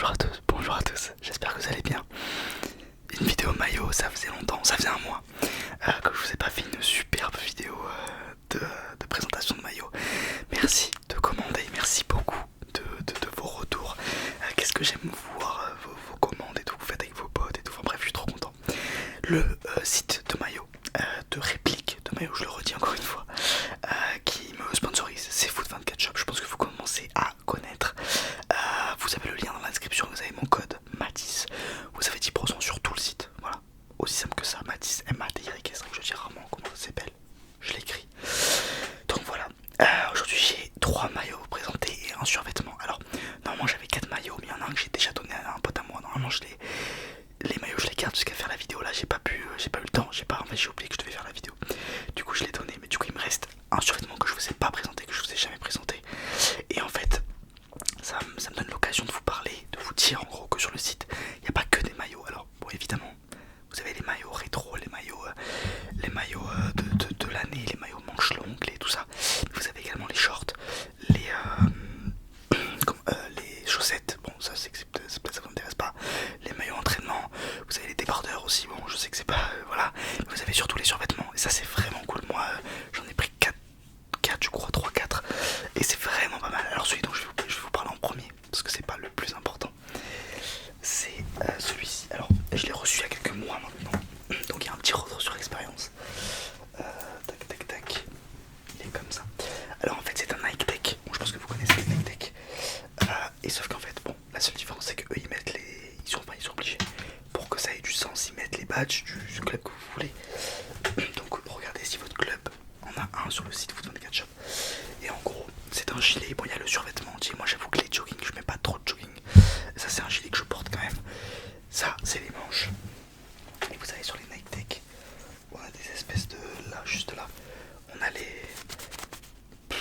Bonjour à tous, bonjour à tous, j'espère que vous allez bien. Une vidéo maillot, ça faisait longtemps, ça faisait un mois que je vous ai pas fait une superbe vidéo de présentation de maillot. Merci de commander, merci beaucoup de vos retours. Qu'est-ce que j'aime voir vos commandes et tout, vous faites avec vos potes et tout, enfin bref, je suis trop content. Le site de maillot, de réplique de maillot, je le redis encore une fois, qui me sponsorise, c'est Foot24 Shop, je pense que vous commencez à connaître. Vous avez le lien dans la description, vous avez mon code MATIS, vous avez 10% sur tout le site, voilà, aussi simple que ça, MATIS, M-A-T-Y-S, c'est vrai que je dis rarement comment ça s'appelle, je l'écris. Donc voilà, aujourd'hui j'ai 3 maillots à vous présenter et un survêtement. Alors normalement j'avais 4 maillots, mais il y en a un que j'ai déjà donné à un pote à moi. Normalement les maillots je les garde jusqu'à faire la vidéo, là j'ai pas eu le temps, en fait j'ai oublié que je devais faire la vidéo. Du coup je l'ai donné, mais du coup il me reste un survêtement que je vous ai pas présenté, que je vous ai jamais présenté. Et en fait ça me donne l'occasion de vous parler, de vous dire en gros que sur le site il n'y a pas que des maillots. Alors bon évidemment vous avez les maillots rétro, les maillots de l'année, les maillots manches longues, tout ça. Vous avez également les shorts, les chaussettes, bon ça c'est ça vous intéresse pas, les maillots entraînement, vous avez les débardeurs aussi, bon je sais que c'est pas, voilà, mais vous avez surtout les survêtements et ça c'est vraiment cool. Moi j'en ai pris 4 je crois, 3-4 et c'est vraiment pas mal. Alors celui dont je vais vous parler en premier, parce que c'est pas le plus important, c'est celui-ci. Alors je l'ai reçu il y a quelques mois maintenant, donc il y a un petit retour sur expérience. Tac tac tac, il est comme ça. Alors en fait c'est un Nike Tech, bon, je pense que vous connaissez les Nike Tech, et sauf qu'en fait bon, la seule différence c'est qu'eux ils mettent ils sont obligés, pour que ça ait du sens, ils mettent les badges du club que vous voulez. Donc regardez si votre club en a un sur le site Foot24 Shop. Et en gros c'est un gilet, bon il y a le survêtement entier, moi j'avoue que les jogging je mets pas trop de jogging, ça c'est un gilet que je porte quand même. Ça c'est les manches, et vous avez sur les Nike Tech on a des espèces de, là juste là on a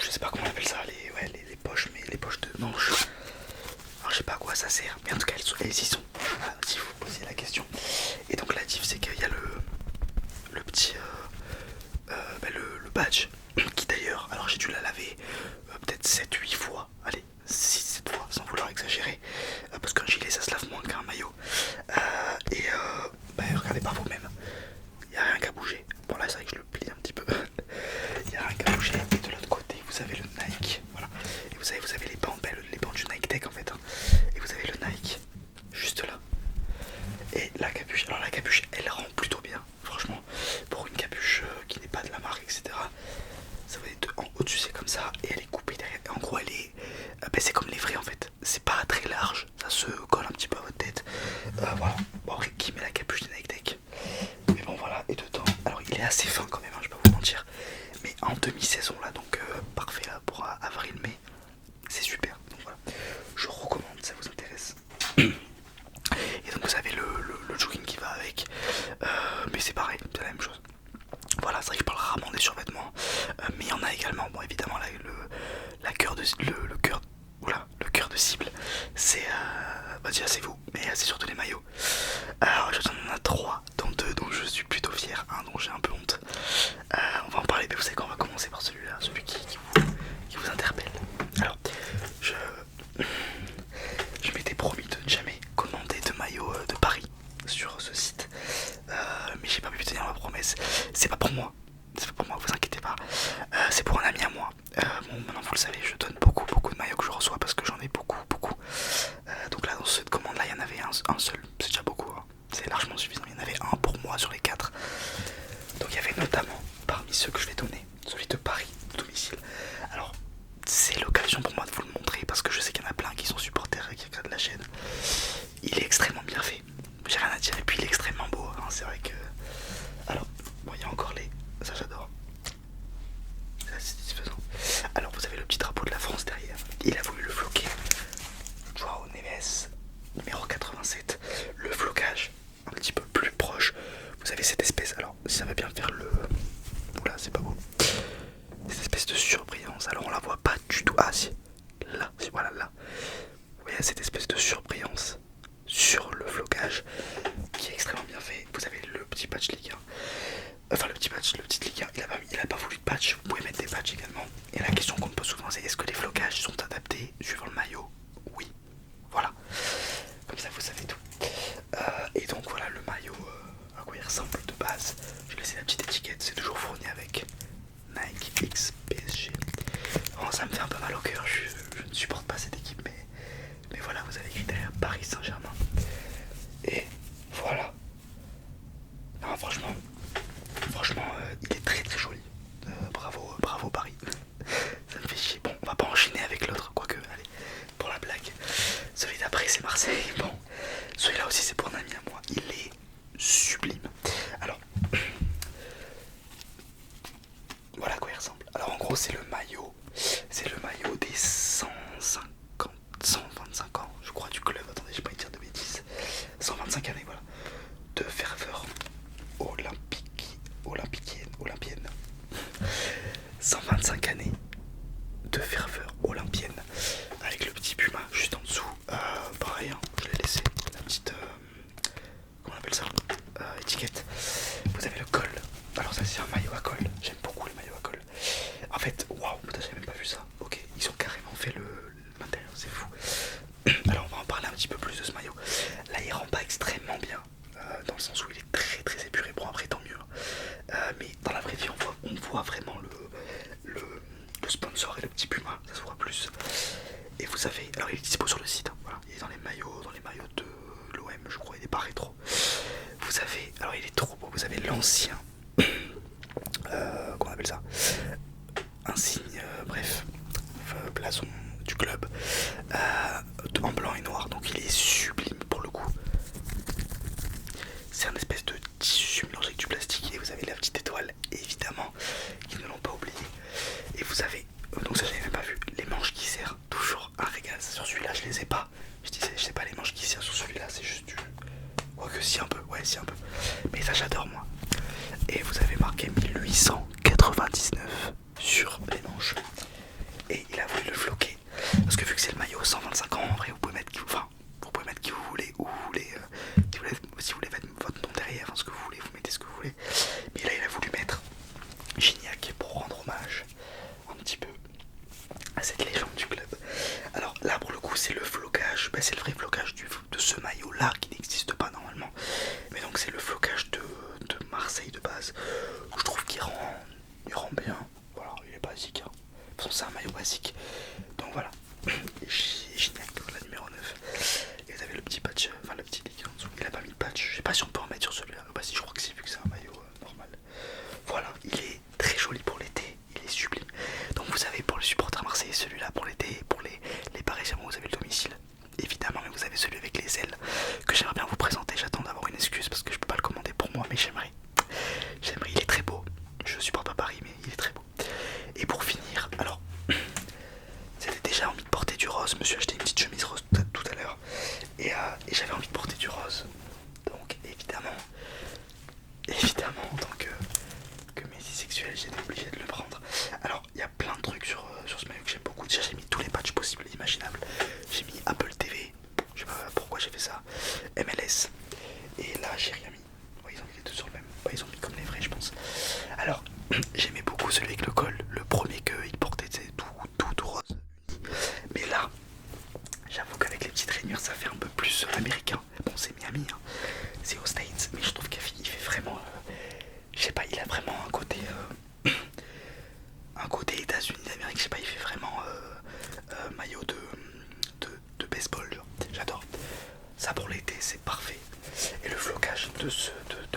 je sais pas comment on appelle ça, les poches, mais les poches de manches. Alors je sais pas à quoi ça sert, mais en tout cas elles y sont, si vous posez la question. Et donc la diff c'est qu'il y a le petit le badge qui d'ailleurs, alors j'ai dû la laver peut-être 7-8 fois, allez 6-7 fois sans vouloir exagérer, parce qu'un gilet ça se lave moins qu'un maillot, regardez par vous-même, il n'y a rien qu'à bouger. Bon là c'est vrai que je le plie un petit peu, il n'y a rien qu'à bouger. Et de l'autre côté vous avez le Nike, voilà, et vous avez les bandes, les bandes du Nike Tech en fait, hein. Et vous avez le Nike juste là. Et la capuche, alors la capuche elle rend plutôt bien, franchement, pour une capuche qui n'est pas de la marque, etc. Ça va être en au-dessus, c'est comme ça, et elle est coupée derrière. Et en gros, elle est. C'est comme les vrais en fait, c'est pas très large, ça se colle un petit peu à votre tête. Voilà, bon, après, qui met la capuche de Nike Tech. Mais bon, voilà, et dedans, alors il est assez fin quand même, hein, je vais pas vous mentir, mais en demi-saison là, donc parfait là pour avril-mai, c'est super. Donc voilà, je recommande, ça vous intéresse. Et donc vous avez le jogging qui va avec, mais c'est pareil, c'est la même chose. Voilà, c'est vrai que je parle rarement des survêtements, mais il y en a également. Bon évidemment là, le cœur de cible, c'est déjà c'est vous, mais c'est surtout les maillots. Alors j'en ai 3, dont 2 dont je suis plutôt fier, un dont j'ai un peu honte. On va en parler, mais vous savez quoi, on va commencer par celui-là, celui qui vous interpelle. Alors je m'étais promis de ne jamais commander de maillot de Paris sur ce site, mais j'ai pas pu tenir ma promesse. C'est pas pour moi, vous inquiétez pas, c'est pour un ami à moi. Bon maintenant vous le savez, je donne beaucoup de maillots que je reçois parce que j'en ai beaucoup. Donc là dans cette commande là il y en avait un seul, c'est déjà beaucoup, hein. C'est largement suffisant, il y en avait un pour moi sur les 4. Donc il y avait notamment parmi ceux que je vais donner celui de Paris, domicile. Alors c'est l'occasion pour moi de vous le montrer parce que je sais qu'il y en a plein qui sont supporters et qui regardent la chaîne. Il est extrêmement bien fait, j'ai rien à dire, et puis il est extrêmement beau, hein. C'est vrai que... Alors, bon il y a encore ça j'adore, c'est satisfaisant. Alors vous avez le petit drapeau de la France derrière, il a voulu le floquer, Joao Neves, numéro 87, le flocage un petit peu plus proche, vous avez cette espèce, alors si ça va bien faire oula c'est pas beau, cette espèce de surbrillance, alors on la voit pas du tout, ah si, là, voilà là, vous voyez cette espèce de surbrillance sur le flocage qui est extrêmement bien fait. Vous avez le petit patch Ligue 1, enfin le petit Ligue 1, il a pas voulu de patch, vous pouvez mettre des patchs également. Et la question qu'on me pose souvent c'est est-ce que les flocages sont adaptés suivant le maillot? Oui, voilà. sens où il est très très épuré. Bon après tant mieux. Mais dans la vraie vie on voit vraiment le sponsor et le petit puma, ça se voit plus. Et vous avez, alors il est dispo sur le site, hein, voilà. Il est dans les maillots de l'OM je crois, il est pas rétro. Vous avez, alors il est trop beau, vous avez l'ancien, comment on appelle ça, insigne, bref, blason du club, en blanc et noir, donc il est sublime pour le coup. C'est un espèce de tissu mélangé avec du plastique et vous avez la petite étoile, évidemment, qu'ils ne l'ont pas oublié. Et vous avez, donc ça j'avais même pas vu, les manches qui serrent, toujours un régal. Sur celui-là je les ai pas, je disais je sais pas les manches qui serrent sur celui-là, c'est juste du... Quoique si un peu, ouais si un peu, mais ça j'adore moi. Et vous avez marqué 1899 sur les manches. Et il a voulu le floquer, parce que vu que c'est le maillot 125 ans, en vrai vous pouvez mettre qui vous, enfin, vous pouvez mettre qui vous voulez, où vous voulez, si vous voulez mettre votre nom derrière, enfin, ce que vous voulez, vous mettez ce que vous voulez. Mais là il a voulu mettre Gignac pour rendre hommage un petit peu à cette légende du club. Alors là pour le coup c'est le flocage, bah, c'est le vrai flocage de ce maillot là qui n'existe pas normalement. Mais donc c'est le flocage de Marseille de base. Je trouve qu'il rend bien. Voilà, il est basique. Hein. De toute façon c'est un maillot basique. Donc voilà. Gignac, la numéro 9. Et vous avez le petit patch, enfin le petit ligue en dessous. Il a pas mis de patch. Je sais pas si on peut en mettre sur celui-là. Bah si, je crois que c'est, vu que c'est un maillot normal. Voilà, il est très joli pour l'été, il est sublime. Donc vous avez pour le supporter marseillais celui-là pour l'été, pour les Parisiens vous avez le domicile, évidemment, mais vous avez celui avec les ailes que j'aimerais bien vous présenter. J'attends d'avoir une excuse parce que je peux pas le commander pour moi, mais j'aimerais, il est très beau. Je supporte pas Paris, mais il est très beau. Et pour finir, alors, c'était déjà envie de porter du rose, je me suis acheté une petite chemise rose tout à l'heure, et j'avais envie de porter du rose. Donc évidemment, en tant que mésisexuel, j'étais obligé de le prendre. Alors il y a plein de trucs sur ce maillot que j'aime beaucoup. Déjà j'ai mis tous les patchs possibles et imaginables. J'ai mis Apple TV, je sais pas pourquoi j'ai fait ça, MLS, et là j'ai rien mis. Ouais, ils ont mis les deux sur le même, ouais, ils ont mis comme les vrais je pense. Alors j'aimais beaucoup celui avec le col, le premier qu'il portait, c'est tout rose uni. Mais là j'avoue qu'avec les petites rainures ça fait un peu plus américain. Bon c'est Miami, hein. C'est aux States, mais je trouve qu'il fait vraiment, je sais pas, il a vraiment un côté États-Unis d'Amérique, je sais pas, il fait vraiment maillot de baseball, genre. J'adore. Ça pour l'été, c'est parfait. Et le flocage de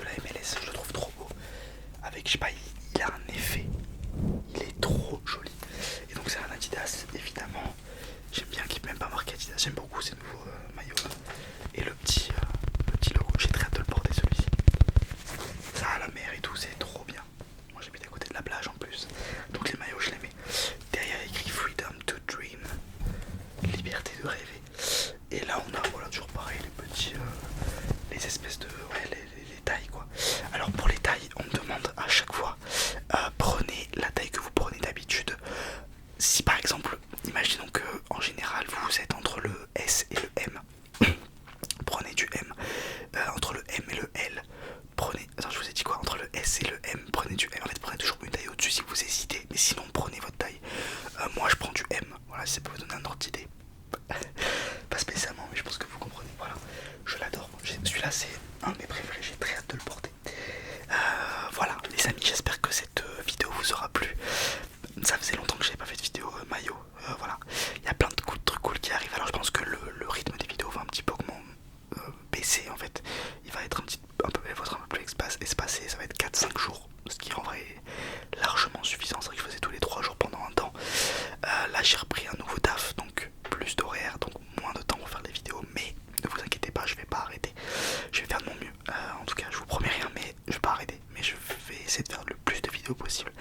la MLS, je le trouve trop beau. Avec, je sais pas, il a un effet. Il est trop joli. Et donc c'est un Adidas, évidemment. J'aime bien qu'il n'ait même pas marqué Adidas. J'aime beaucoup ces nouveaux maillots. Et le petit logo, j'ai très hâte de le porter celui-ci. Ça à la mer et tout, c'est trop bien. Moi j'habite à côté de la plage en plus. Donc les maillots je les mets. Derrière écrit Freedom to Dream. Liberté de rêver. Et là on a, voilà, toujours pareil, les petits, les espèces de, ouais, les tailles quoi. Alors pour les tailles, on me demande à chaque fois, prenez la taille que vous prenez d'habitude. Si par exemple, imaginons que en général vous êtes entre le S et le M, prenez du M. Entre le M et le L, prenez, attends je vous ai dit quoi, entre le S et le M, prenez du M. En fait prenez toujours une taille au-dessus si vous hésitez, mais sinon prenez votre taille. Moi je prends du M, voilà, si ça peut vous donner un ordre d'idée. Pas spécialement, mais je pense que vous comprenez. Voilà, je l'adore. Celui-là c'est un de mes préférés, j'ai très hâte de le porter. Voilà les amis, j'espère que cette vidéo vous aura plu. Ça faisait longtemps que j'avais pas fait de vidéo maillot. Voilà, il y a plein de trucs cool qui arrivent. Alors je pense que le rythme des vidéos va un petit peu baisser en fait. Il va être un peu plus espacé. Ça va être 4-5 jours, ce qui en vrai est largement suffisant. C'est vrai que je faisais tous les 3 jours pendant un temps. Là j'ai repris un nouveau taf, donc plus d'horaire, donc moins de temps pour faire des vidéos. Mais ne vous inquiétez pas, je vais pas arrêter. Je vais faire de mon mieux. En tout cas je vous promets rien, mais je vais pas arrêter. Mais je vais essayer de faire le plus de vidéos possible.